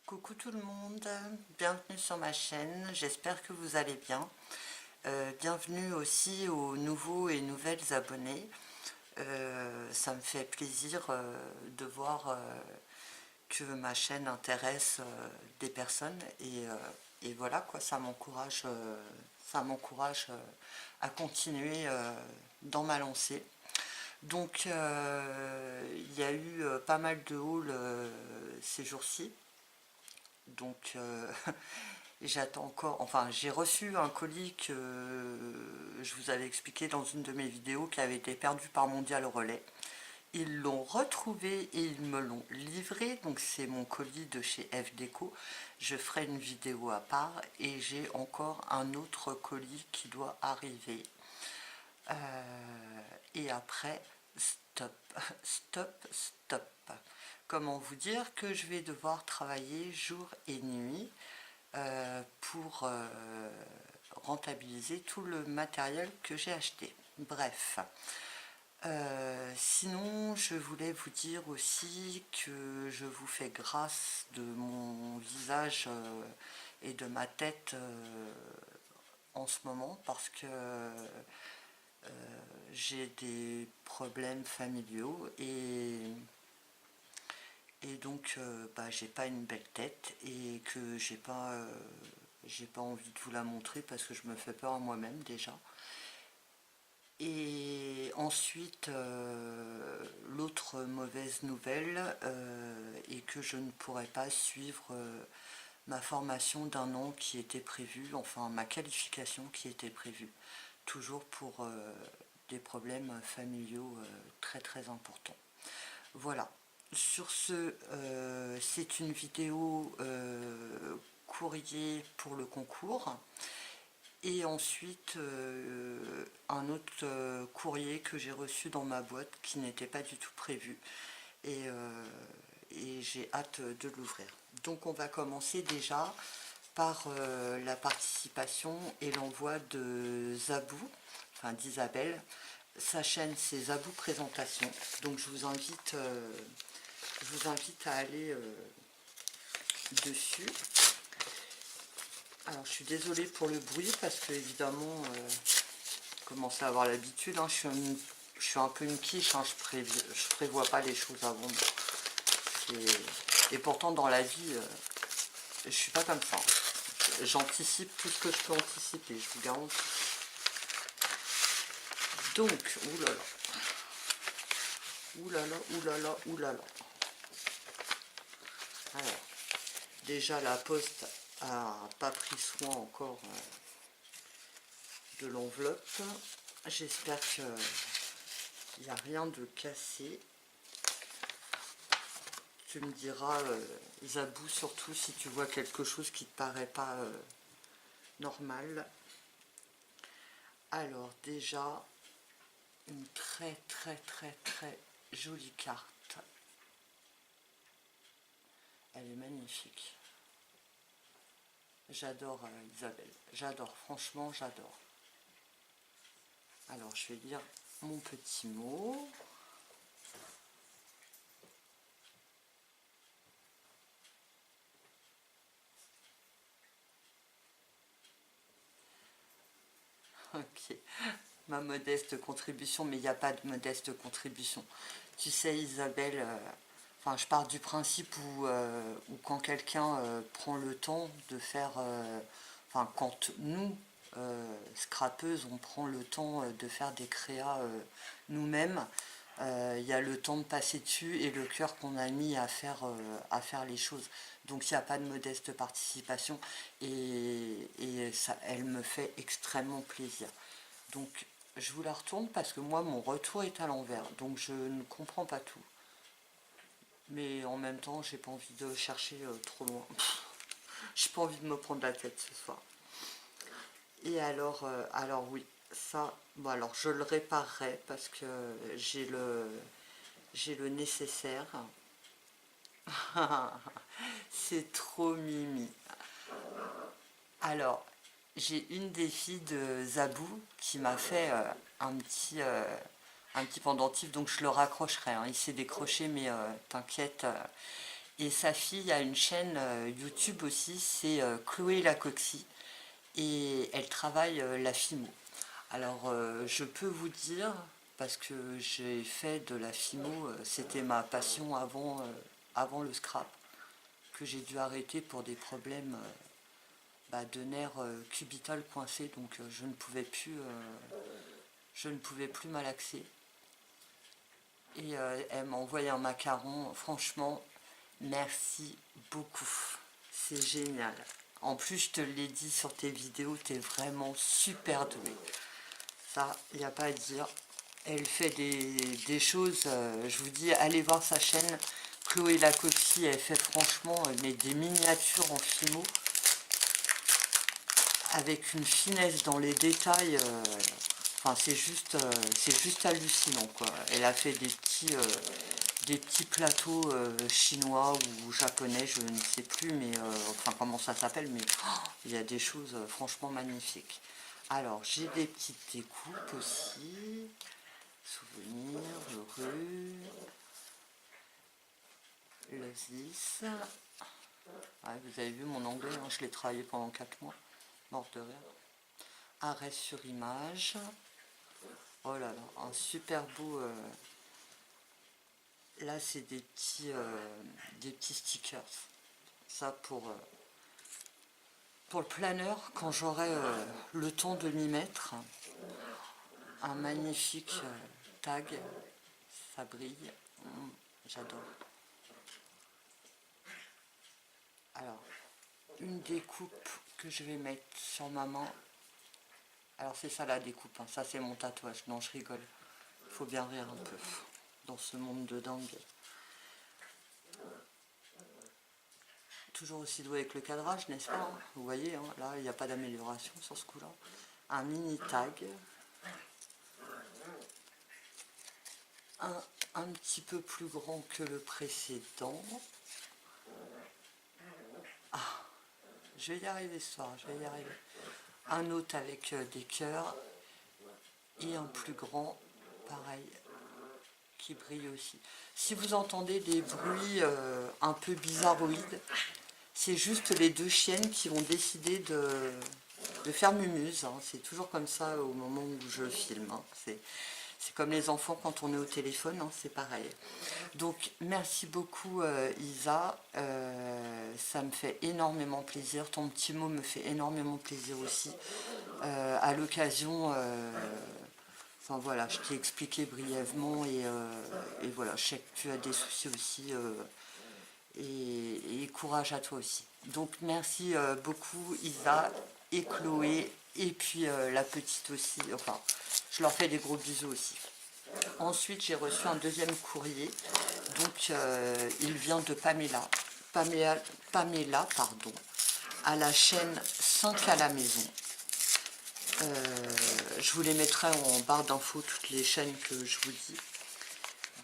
Coucou tout le monde, bienvenue sur ma chaîne, j'espère que vous allez bien. Bienvenue aussi aux nouveaux et nouvelles abonnés. Ça me fait plaisir de voir que ma chaîne intéresse des personnes et voilà quoi, ça m'encourage à continuer dans ma lancée. Donc il y a eu pas mal de hauls ces jours-ci. Donc j'attends encore, enfin j'ai reçu un colis que je vous avais expliqué dans une de mes vidéos qui avait été perdu par Mondial Relais. Ils l'ont retrouvé et ils me l'ont livré, donc c'est mon colis de chez F-Déco. Je ferai une vidéo à part et j'ai encore un autre colis qui doit arriver. Et après, stop, stop, stop. Comment vous dire que je vais devoir travailler jour et nuit pour rentabiliser tout le matériel que j'ai acheté. Bref. Sinon, je voulais vous dire aussi que je vous fais grâce de mon visage et de ma tête en ce moment parce que j'ai des problèmes familiaux et donc j'ai pas une belle tête et que j'ai pas envie de vous la montrer parce que je me fais peur à moi-même déjà. Et ensuite, l'autre mauvaise nouvelle est que je ne pourrai pas suivre ma formation d'un an qui était prévue, enfin ma qualification qui était prévue, toujours pour des problèmes familiaux très très importants. Voilà. Sur ce, c'est une vidéo courrier pour le concours. Et ensuite, un autre courrier que j'ai reçu dans ma boîte qui n'était pas du tout prévu. Et j'ai hâte de l'ouvrir. Donc on va commencer déjà par la participation et l'envoi de Zabou, enfin d'Isabelle. Sa chaîne c'est Zabou Présentation. Donc je vous invite à aller dessus. Alors je suis désolée pour le bruit parce que évidemment je commence à avoir l'habitude, hein, je suis un peu une quiche, hein, je prévois pas les choses avant. Et pourtant dans la vie je suis pas comme ça. J'anticipe tout ce que je peux anticiper, je vous garantis. Donc, oulala, oulala, oulala, oulala. Alors, déjà la poste a pas pris soin encore de l'enveloppe. J'espère qu'il n'y a rien de cassé. Tu me diras, Zabou, surtout si tu vois quelque chose qui ne te paraît pas normal. Alors déjà, une très très très très jolie carte. Elle est magnifique. J'adore Isabelle, j'adore, franchement j'adore. Alors je vais lire mon petit mot. Ok, ma modeste contribution, mais il n'y a pas de modeste contribution. Tu sais Isabelle, enfin je pars du principe où quand quelqu'un prend le temps de faire, enfin quand nous, scrapeuses, on prend le temps de faire des créas nous-mêmes, il y a le temps de passer dessus et le cœur qu'on a mis à faire les choses. Donc il n'y a pas de modeste participation et ça, elle me fait extrêmement plaisir. Donc je vous la retourne parce que moi mon retour est à l'envers, donc je ne comprends pas tout. Mais en même temps j'ai pas envie de chercher trop loin. J'ai pas envie de me prendre la tête ce soir. Et alors oui, ça, bon alors je le réparerai parce que j'ai le nécessaire. C'est trop mimi. Alors, j'ai une des filles de Zabou qui m'a fait un petit pendentif, donc je le raccrocherai, hein. Il s'est décroché, mais t'inquiète, Et sa fille a une chaîne YouTube aussi, c'est Chloé Lacoxy, et elle travaille la fimo. Alors je peux vous dire, parce que j'ai fait de la fimo, c'était ma passion avant le scrap, que j'ai dû arrêter pour des problèmes de nerfs cubitales coincés, donc je ne pouvais plus malaxer. Et elle m'a envoyé un macaron, franchement, merci beaucoup, c'est génial. En plus, je te l'ai dit sur tes vidéos, tu es vraiment super douée. Ça, il n'y a pas à dire. Elle fait des choses, je vous dis, allez voir sa chaîne. Chloé Lacoxy, elle fait franchement des miniatures en fimo, avec une finesse dans les détails. Enfin, c'est juste hallucinant, quoi. Elle a fait des petits plateaux chinois ou japonais, je ne sais plus, mais enfin comment ça s'appelle, mais il y a des choses franchement magnifiques. Alors, j'ai des petites découpes aussi. Souvenirs, heureux. Le 10. Ouais, vous avez vu mon anglais, hein, je l'ai travaillé pendant 4 mois. Mort de rire. Arrêt sur image. Oh là là, un super beau... là, c'est des petits stickers. Ça, pour le planeur, quand j'aurai le temps de m'y mettre. Un magnifique tag. Ça brille. J'adore. Alors, une découpe que je vais mettre sur ma main. Alors, c'est ça la découpe. Hein. Ça, c'est mon tatouage. Non, je rigole. Il faut bien rire un peu dans ce monde de dingue. Toujours aussi doué avec le cadrage, n'est-ce pas? Vous voyez, hein, là, il n'y a pas d'amélioration sur ce coup-là. Un mini tag. Un petit peu plus grand que le précédent. Ah, je vais y arriver ce soir, je vais y arriver. Un autre avec des cœurs. Et un plus grand, pareil, qui brille aussi. Si vous entendez des bruits un peu bizarroïdes, c'est juste les deux chiennes qui vont décider de faire mumuse. Hein. C'est toujours comme ça au moment où je filme. Hein. C'est comme les enfants quand on est au téléphone, hein, c'est pareil. Donc merci beaucoup Isa, ça me fait énormément plaisir. Ton petit mot me fait énormément plaisir aussi. À l'occasion... enfin voilà, je t'ai expliqué brièvement et voilà, je sais que tu as des soucis aussi et courage à toi aussi. Donc merci beaucoup Isa et Chloé et puis la petite aussi, enfin je leur fais des gros bisous aussi. Ensuite j'ai reçu un deuxième courrier, donc il vient de Pamela, pardon, à la chaîne 5 à la maison. Je vous les mettrai en barre d'infos, toutes les chaînes que je vous dis.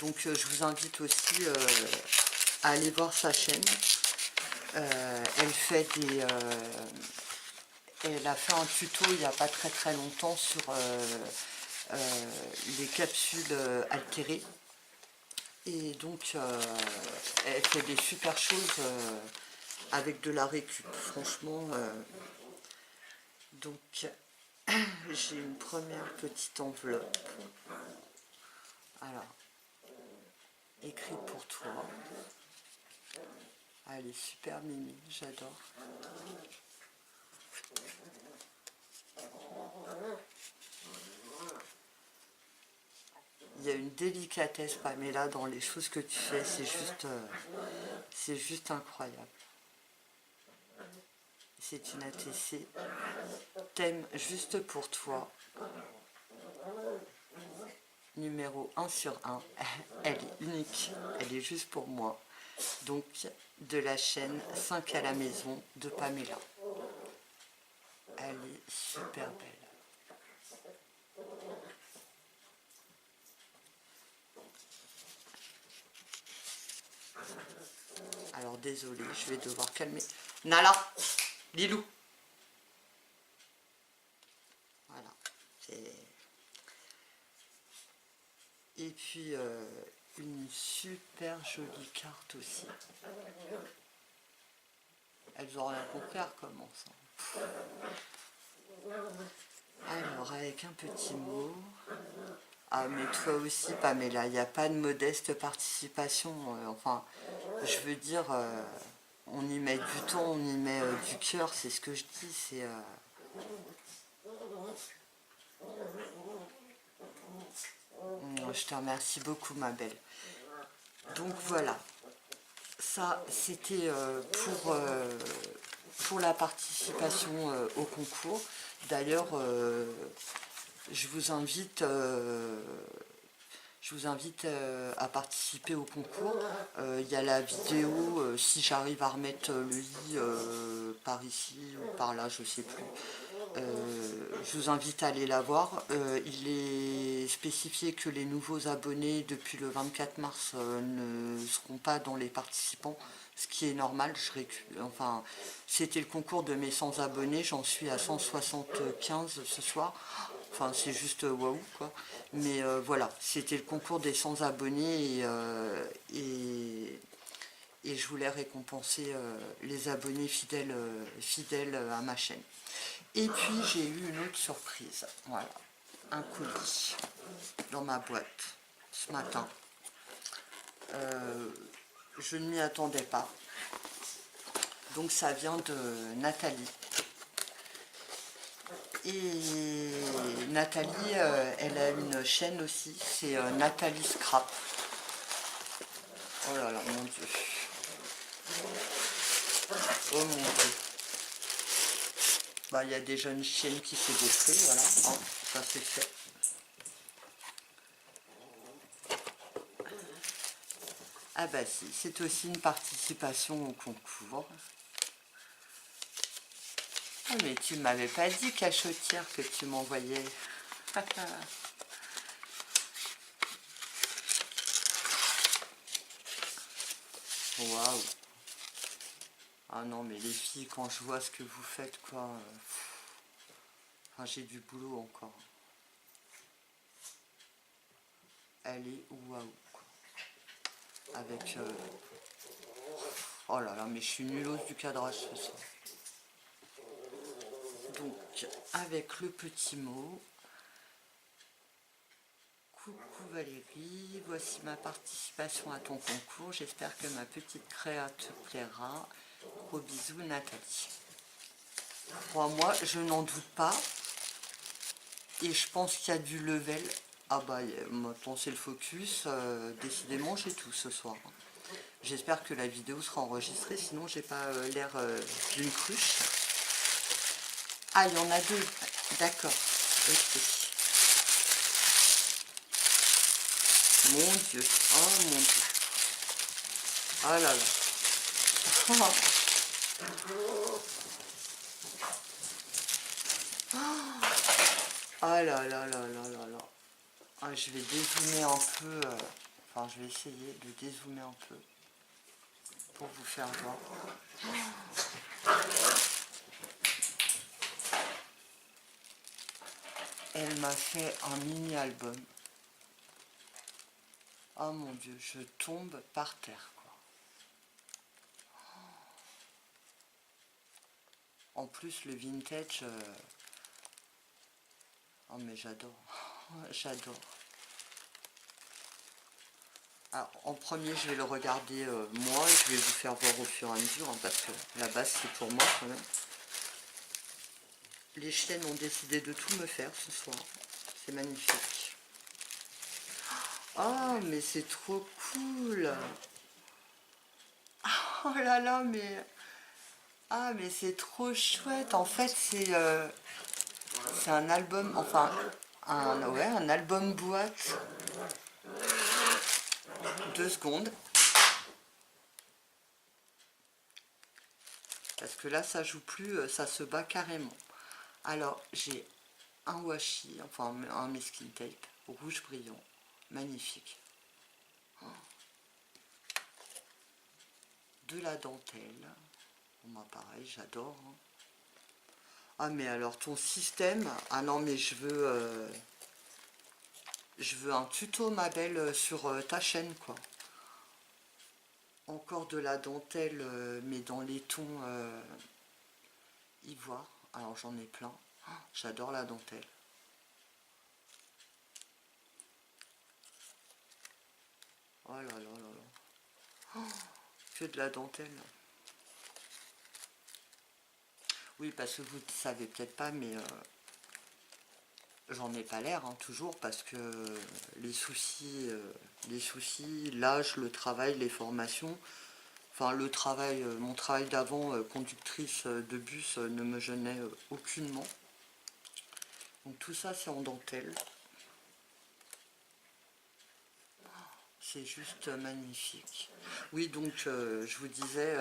Donc je vous invite aussi à aller voir sa chaîne. Elle a fait un tuto il n'y a pas très longtemps sur les capsules altérées. Et donc elle fait des super choses avec de la récup. Franchement, donc... j'ai une première petite enveloppe. Alors, écrit pour toi. Elle est super mimi, j'adore. Il y a une délicatesse, Pamela, dans les choses que tu fais. C'est juste incroyable. C'est une ATC. Thème juste pour toi. Numéro 1 sur 1. Elle est unique. Elle est juste pour moi. Donc, de la chaîne 5 à la maison de Pamela. Elle est super belle. Alors désolée, je vais devoir calmer. Nala, Lilou. Voilà. Et puis une super jolie carte aussi. Elles ont rien compris à recommencer. Alors, avec un petit mot. Ah, mais toi aussi, Pamela, il n'y a pas de modeste participation. Enfin, je veux dire, on y met du temps, on y met du cœur, c'est ce que je dis. C'est. Je te remercie beaucoup, ma belle. Donc voilà, ça c'était pour la participation au concours. D'ailleurs, je vous invite à participer au concours. Il y a la vidéo, si j'arrive à remettre le lit par ici ou par là, je sais plus. Je vous invite à aller la voir. Il est spécifié que les nouveaux abonnés depuis le 24 mars ne seront pas dans les participants, ce qui est normal. Enfin, c'était le concours de mes 100 abonnés, j'en suis à 175 ce soir. Enfin, c'est juste waouh quoi. Mais voilà, c'était le concours des 100 abonnés et je voulais récompenser les abonnés fidèles à ma chaîne. Et puis j'ai eu une autre surprise, voilà, un colis dans ma boîte ce matin. Je ne m'y attendais pas. Donc ça vient de Nathalie. Et Nathalie, elle a une chaîne aussi, c'est Nathalie Scrap. Oh là là, mon Dieu. Oh mon Dieu. Bah, il y a des jeunes chiennes qui s'est détruit, voilà. Oh, ça c'est fait. Ah bah si, c'est aussi une participation au concours. Ah mais tu m'avais pas dit, cachotière, que tu m'envoyais. Waouh. Ah non mais les filles, quand je vois ce que vous faites, quoi... Enfin, j'ai du boulot encore. Elle est waouh. Avec... Oh là là, mais je suis nulose du cadrage ce soir. Donc, avec le petit mot... Coucou Valérie, voici ma participation à ton concours. J'espère que ma petite créa te plaira. Gros bisous Nathalie. Crois-moi, je n'en doute pas. Et je pense qu'il y a du level. Ah bah, maintenant c'est le focus. Décidément, j'ai tout ce soir. J'espère que la vidéo sera enregistrée, sinon j'ai pas l'air d'une cruche. Ah, il y en a deux. D'accord. Ok. Mon Dieu. Oh mon Dieu. Oh là là. Ah là là là là là là. Ah, je vais dézoomer un peu. Enfin, je vais essayer de dézoomer un peu pour vous faire voir. Elle m'a fait un mini-album. Oh mon Dieu, je tombe par terre, quoi. En plus, le vintage... Oh mais j'adore. J'adore. Alors, en premier, je vais le regarder moi et je vais vous faire voir au fur et à mesure, hein, parce que la base, c'est pour moi quand même. Les chiennes ont décidé de tout me faire ce soir. C'est magnifique. Oh, mais c'est trop cool. Oh là là, mais... Ah, mais c'est trop chouette. En fait, c'est un album, enfin, un album boîte. 2 secondes. Parce que là, ça joue plus, ça se bat carrément. Alors, j'ai un washi, enfin un masking tape, rouge brillant, magnifique. De la dentelle. Moi, pareil, j'adore. Hein. Ah, mais alors, ton système... Ah non, mais je veux Je veux un tuto, ma belle, sur ta chaîne, quoi. Encore de la dentelle, mais dans les tons ivoire. Alors j'en ai plein. Oh, j'adore la dentelle. Oh là là là là. Oh, que de la dentelle. Oui, parce que vous ne savez peut-être pas, mais j'en ai pas l'air, hein, toujours, parce que les soucis, l'âge, le travail, les formations, enfin le travail, mon travail d'avant, conductrice de bus, ne me gênait aucunement. Donc tout ça, c'est en dentelle. C'est juste magnifique. Oui, donc je vous disais,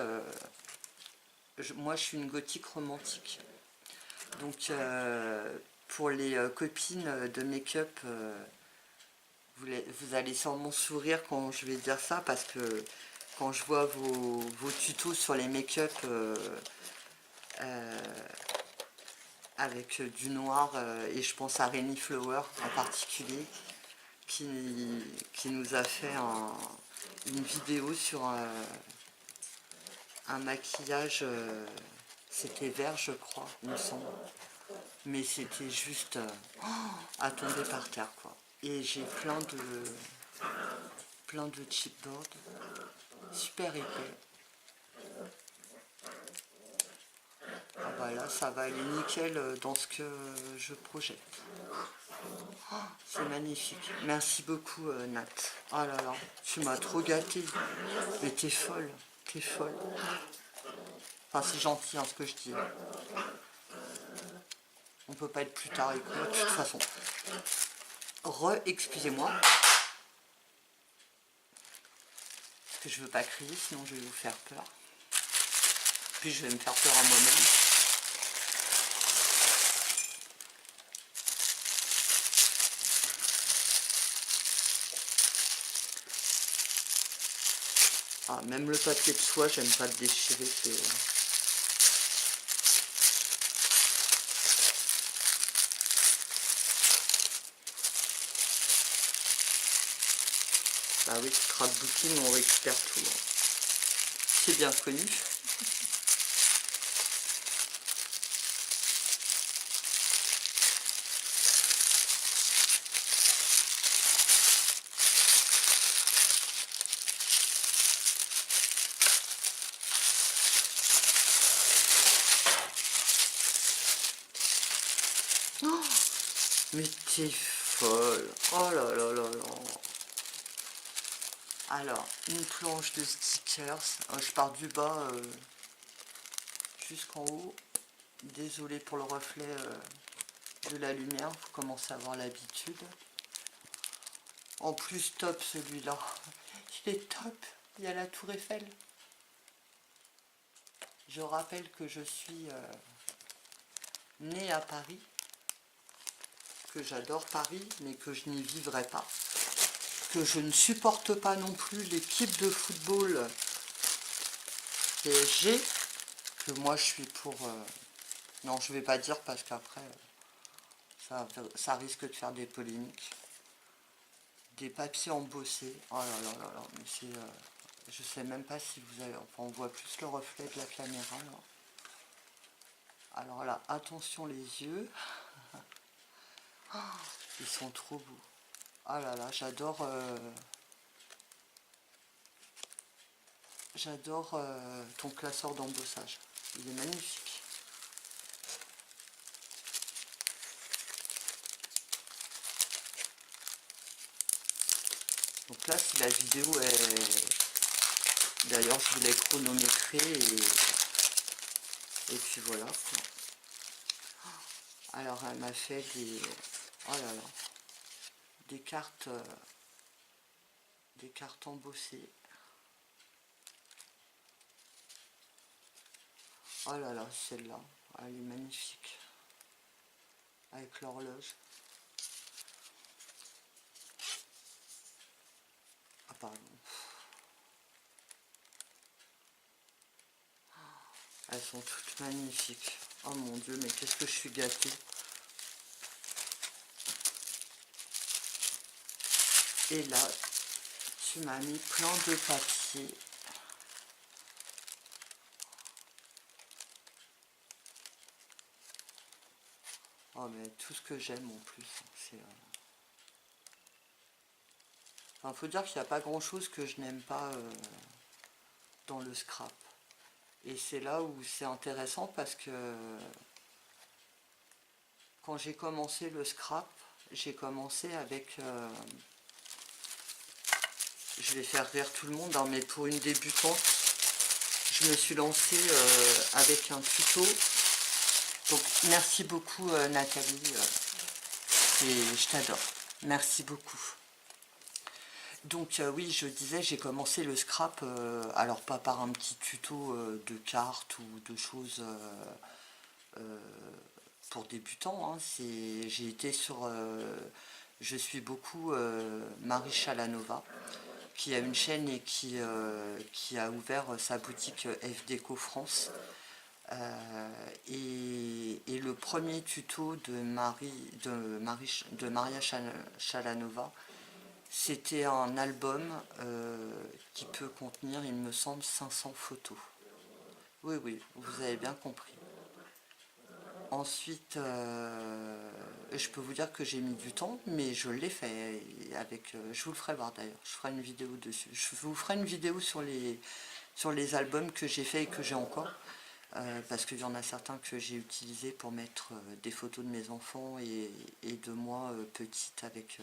moi je suis une gothique romantique. Donc pour les copines de make-up, vous allez sûrement sourire quand je vais dire ça, parce que quand je vois vos tutos sur les make-up avec du noir, et je pense à Rainy Flower en particulier, qui nous a fait une vidéo sur un maquillage, c'était vert je crois, il me semble, mais c'était juste à tomber par terre, quoi. Et j'ai plein de chipboard super épais. Ah bah là ça va aller nickel dans ce que je projette. Oh, c'est magnifique. Merci beaucoup Nat. Oh là là, tu m'as trop gâté. Mais t'es folle, t'es folle. Enfin c'est gentil hein, ce que je dis. On peut pas être plus tard avec moi de toute façon. Excusez-moi. Parce que je veux pas crier, sinon je vais vous faire peur. Puis je vais me faire peur à moi-même. Ah, même le papier de soie, j'aime pas le déchirer, c'est... Ah oui, scrapbooking, on récupère tout. Hein. C'est bien connu. Oh, mais t'es folle. Oh là là là là. Alors, une planche de stickers. Je pars du bas jusqu'en haut. Désolée pour le reflet de la lumière. Vous commencez à avoir l'habitude. En plus, top celui-là. Il est top. Il y a la tour Eiffel. Je rappelle que je suis née à Paris. Que j'adore Paris, mais que je n'y vivrai pas. Que je ne supporte pas non plus l'équipe de football PSG. Que moi je suis pour... non, je vais pas dire parce qu'après, ça risque de faire des polémiques. Des papiers embossés. Oh là là là là, mais c'est... je sais même pas si vous avez... Enfin, on voit plus le reflet de la caméra, là. Alors là, attention les yeux. Oh, ils sont trop beaux. Ah là là, j'adore... j'adore ton classeur d'embossage. Il est magnifique. Donc là, si la vidéo est... D'ailleurs, je voulais chronométrer et puis voilà, quoi. Alors, elle m'a fait des... Oh là là. Des cartes embossées. Oh là là, celle-là, elle est magnifique. Avec l'horloge. Ah pardon. Elles sont toutes magnifiques. Oh mon dieu, mais qu'est-ce que je suis gâtée. Et là, tu m'as mis plein de papiers. Oh, mais tout ce que j'aime en plus, c'est... Enfin, faut dire qu'il n'y a pas grand chose que je n'aime pas dans le scrap. Et c'est là où c'est intéressant parce que quand j'ai commencé le scrap, j'ai commencé avec... je vais faire rire tout le monde, hein, mais pour une débutante, je me suis lancée avec un tuto. Donc merci beaucoup Nathalie, je t'adore. Merci beaucoup. Donc oui, je disais, j'ai commencé le scrap, alors pas par un petit tuto de cartes ou de choses pour débutants, hein, j'ai été sur... je suis beaucoup Marie Chalanova, qui a une chaîne et qui a ouvert sa boutique F Déco France. Et le premier tuto de Maria Chalanova, c'était un album qui peut contenir, il me semble, 500 photos. Oui, oui, vous avez bien compris. Ensuite, je peux vous dire que j'ai mis du temps, mais je l'ai fait avec... je vous le ferai voir d'ailleurs, je ferai une vidéo dessus. Je vous ferai une vidéo sur les albums que j'ai fait et que j'ai encore. Parce qu'il y en a certains que j'ai utilisés pour mettre des photos de mes enfants et de moi petite avec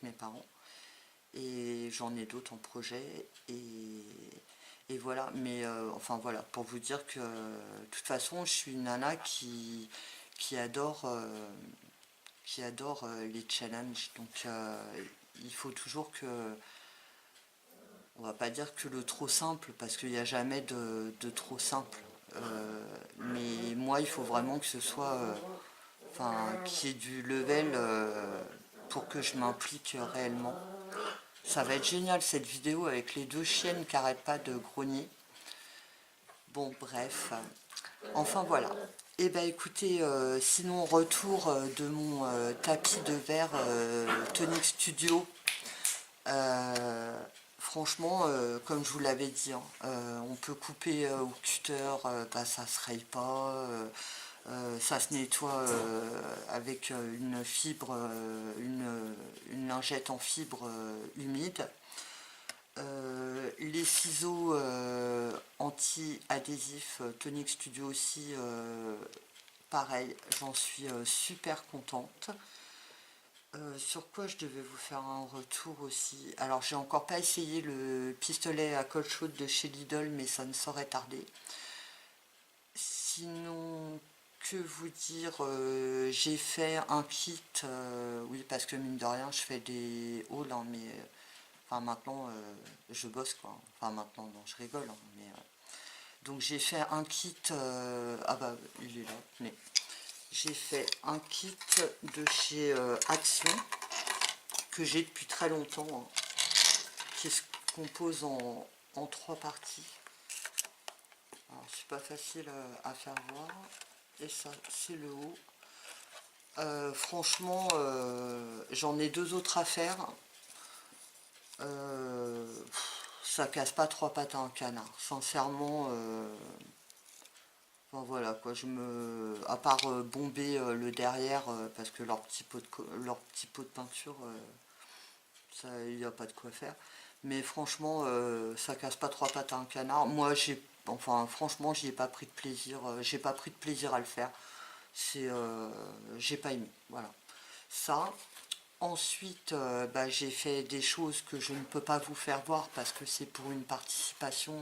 mes parents. Et j'en ai d'autres en projet. Et voilà, mais enfin voilà, pour vous dire que de toute façon, je suis une nana qui adore, les challenges. Donc il faut toujours que... On va pas dire que le trop simple, parce qu'il n'y a jamais de trop simple. Mais moi, il faut vraiment que ce soit, enfin, qu'il y ait du level pour que je m'implique réellement. Ça va être génial cette vidéo avec les deux chiennes qui n'arrêtent pas de grogner. Bon, bref. Enfin, voilà. Et ben écoutez, sinon, retour de mon tapis de verre Tonic Studio. Franchement, comme je vous l'avais dit, hein, on peut couper au cutter, bah, ça se raye pas, ça se nettoie avec une fibre, une lingette en fibre humide. Les ciseaux anti-adhésifs Tonic Studio aussi, pareil, j'en suis super contente. Sur quoi je devais vous faire un retour aussi. Alors j'ai encore pas essayé le pistolet à colle chaude de chez Lidl, mais ça ne saurait tarder. Sinon, que vous dire, j'ai fait un kit, oui parce que mine de rien je fais des hauls, hein, mais enfin maintenant je bosse quoi. Enfin maintenant non, je rigole, hein, mais donc j'ai fait un kit, ah bah il est là, mais j'ai fait un kit de chez Action que j'ai depuis très longtemps, hein, qui se compose en 3 parties. Alors c'est pas facile à faire voir. Et ça c'est le haut. Franchement j'en ai 2 autres à faire. Ça casse pas 3 pattes à un canard. Sincèrement, bon, voilà quoi, à part bomber le derrière, parce que leur petit pot de peinture, ça, il n'y a pas de quoi faire. Mais franchement, ça casse pas 3 pattes à un canard. Moi, enfin, franchement, j'y ai pas pris de plaisir. J'ai pas pris de plaisir à le faire. J'ai pas aimé. Voilà. Ça. Ensuite, bah, j'ai fait des choses que je ne peux pas vous faire voir parce que c'est pour une participation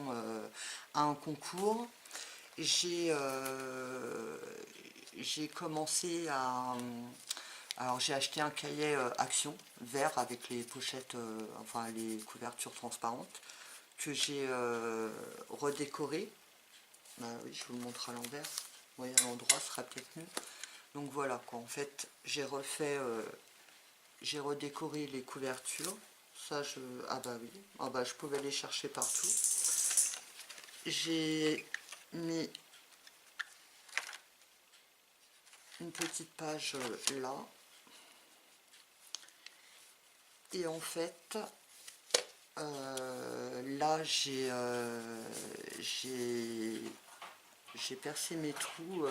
à un concours. J'ai commencé à... Alors j'ai acheté un cahier Action vert avec les pochettes, enfin les couvertures transparentes, que j'ai redécoré. Bah oui, je vous le montre à l'envers. Oui, à l'endroit, ce sera peut-être mieux. Donc voilà quoi, en fait, j'ai redécoré les couvertures. Ça, ah bah oui, ah bah, je pouvais les chercher partout. J'ai mis une petite page là. Et en fait, là j'ai percé mes trous,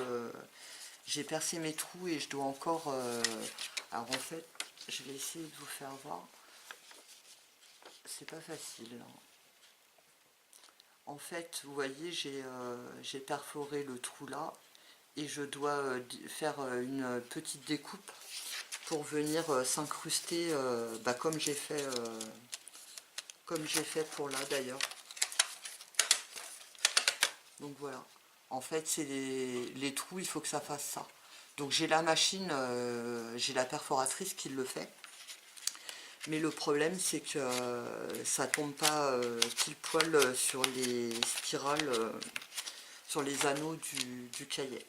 et je dois encore, alors en fait je vais essayer de vous faire voir, c'est pas facile, hein. En fait vous voyez j'ai perforé le trou là, et je dois faire une petite découpe pour venir s'incruster, comme j'ai fait pour là d'ailleurs. Donc voilà, en fait c'est les trous, il faut que ça fasse ça. Donc j'ai la machine, j'ai la perforatrice qui le fait, mais le problème c'est que ça tombe pas pile poil sur les spirales, sur les anneaux du cahier.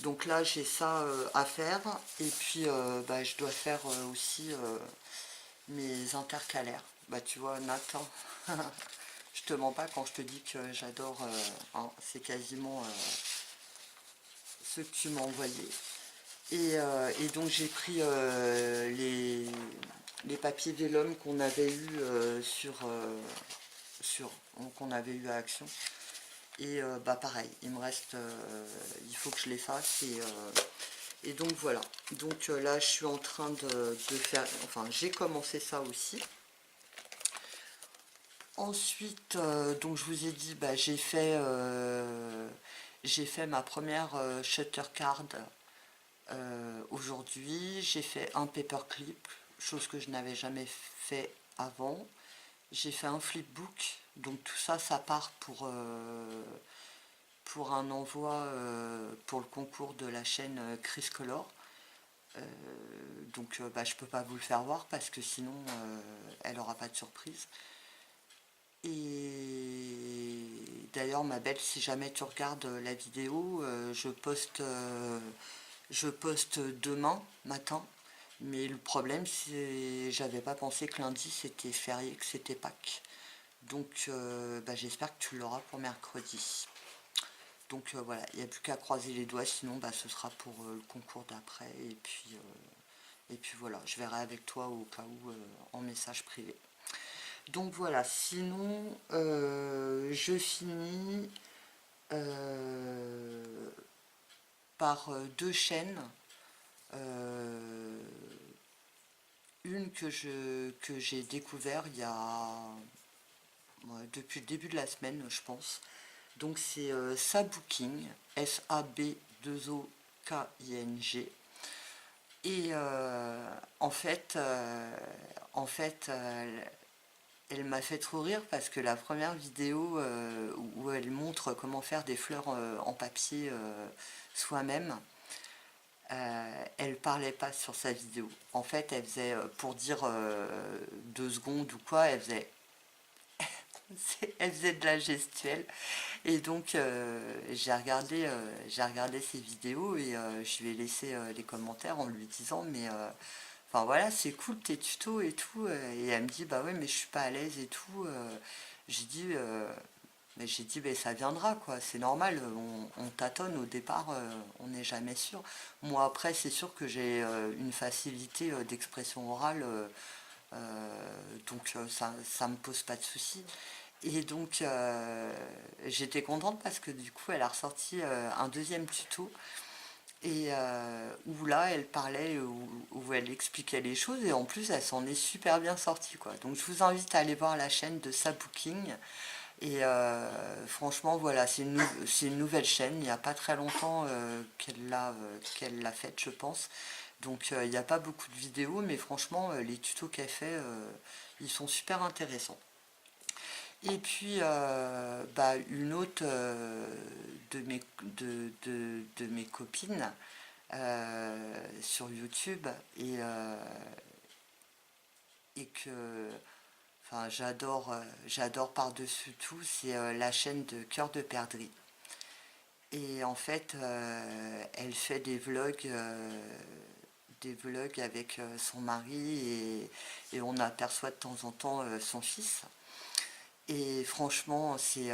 Donc là j'ai ça à faire, et puis je dois faire aussi mes intercalaires. Tu vois Nathan, je te mens pas quand je te dis que j'adore, hein, c'est quasiment ce que tu m'as envoyé. Et donc j'ai pris les papiers vélum qu'on avait eu qu'on avait eu à Action. Et pareil, il me reste, il faut que je les fasse, et donc voilà. Donc là je suis en train de faire, enfin j'ai commencé ça aussi. Ensuite, donc je vous ai dit, j'ai fait ma première shutter card aujourd'hui. J'ai fait un paperclip, chose que je n'avais jamais fait avant. J'ai fait un flipbook, donc tout ça, ça part pour un envoi pour le concours de la chaîne Chris Color. Donc je peux pas vous le faire voir parce que sinon elle aura pas de surprise. Et d'ailleurs ma belle, si jamais tu regardes la vidéo, je poste demain matin, mais le problème c'est j'avais pas pensé que lundi c'était férié, que c'était Pâques. Donc j'espère que tu l'auras pour mercredi. Donc voilà, il n'y a plus qu'à croiser les doigts, sinon ce sera pour le concours d'après, et puis voilà, je verrai avec toi au cas où en message privé. Donc voilà, sinon je finis par deux chaînes, une que j'ai découvert il y a depuis le début de la semaine, je pense. Donc c'est Sabooking, S-A-B-2-O-K-I-N-G. Et en fait elle m'a fait trop rire parce que la première vidéo où elle montre comment faire des fleurs en papier soi-même, elle parlait pas sur sa vidéo. En fait, elle faisait, pour dire 2 secondes ou quoi, elle faisait de la gestuelle. Et donc j'ai regardé ses vidéos, et je lui ai laissé les commentaires en lui disant mais enfin voilà, c'est cool tes tutos et tout, et elle me dit bah ouais mais je suis pas à l'aise et tout. J'ai dit ça viendra quoi, c'est normal, on tâtonne au départ, on n'est jamais sûr. Moi après c'est sûr que j'ai une facilité d'expression orale, donc ça me pose pas de soucis. Et donc j'étais contente parce que du coup elle a ressorti un deuxième tuto, et où là elle parlait, où elle expliquait les choses, et en plus elle s'en est super bien sortie quoi. Donc je vous invite à aller voir la chaîne de Sabooking, et franchement voilà, c'est une nouvelle chaîne, il n'y a pas très longtemps qu'elle l'a faite je pense. Donc il n'y a pas beaucoup de vidéos, mais franchement les tutos qu'elle fait ils sont super intéressants. Et puis une autre de mes copines sur YouTube, et que enfin j'adore par-dessus tout, c'est la chaîne de Cœur de Perdrix. Et en fait elle fait des vlogs avec son mari, et on aperçoit de temps en temps son fils. Et franchement, c'est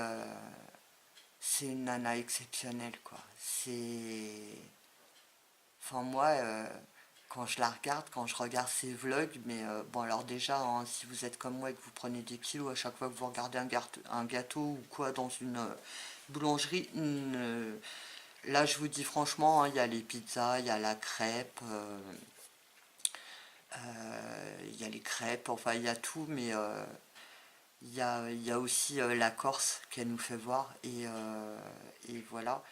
une nana exceptionnelle, quoi. C'est... Enfin, moi, quand je la regarde, quand je regarde ses vlogs. Mais bon, alors déjà, hein, si vous êtes comme moi et que vous prenez des kilos à chaque fois que vous regardez un gâteau ou quoi dans une boulangerie, là je vous dis franchement, hein, il y a les pizzas, il y a la crêpe, il y a les crêpes, enfin il y a tout, mais il y a aussi la Corse qu'elle nous fait voir, et voilà.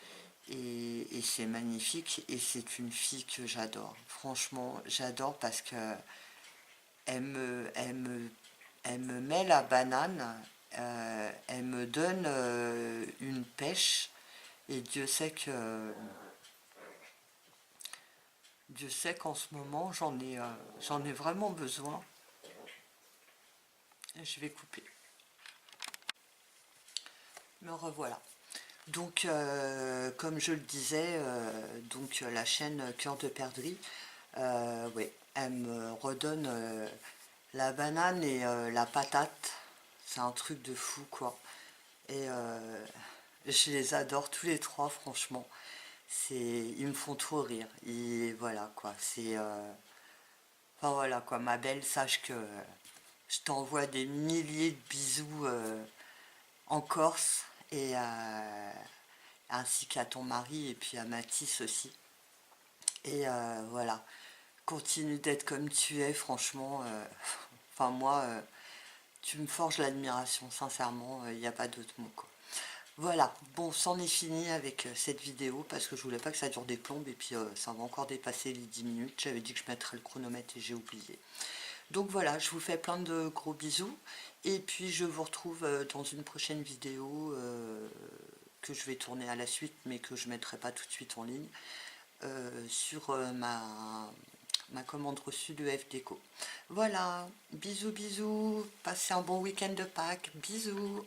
Et c'est magnifique, et c'est une fille que j'adore. Franchement, j'adore parce que elle me, elle me, elle me met la banane, elle me donne une pêche, et Dieu sait qu'en ce moment j'en ai vraiment besoin. Je vais couper. Me revoilà. Donc, comme je le disais, donc la chaîne Cœur de Perdrix, ouais, elle me redonne la banane et la patate. C'est un truc de fou, quoi. Et je les adore tous les trois, franchement. Ils me font trop rire. Et voilà, quoi. Enfin, voilà, quoi. Ma belle, sache que je t'envoie des milliers de bisous en Corse, et ainsi qu'à ton mari, et puis à Mathis aussi. Et voilà, continue d'être comme tu es, franchement. Enfin, moi, tu me forges l'admiration, sincèrement, il n'y a pas d'autre mot, quoi. Voilà, bon, c'en est fini avec cette vidéo, parce que je voulais pas que ça dure des plombes, et puis ça va encore dépasser les 10 minutes. J'avais dit que je mettrais le chronomètre et j'ai oublié. Donc voilà, je vous fais plein de gros bisous, et puis je vous retrouve dans une prochaine vidéo que je vais tourner à la suite, mais que je ne mettrai pas tout de suite en ligne, sur ma commande reçue de FDeco. Voilà, bisous bisous, passez un bon week-end de Pâques, bisous.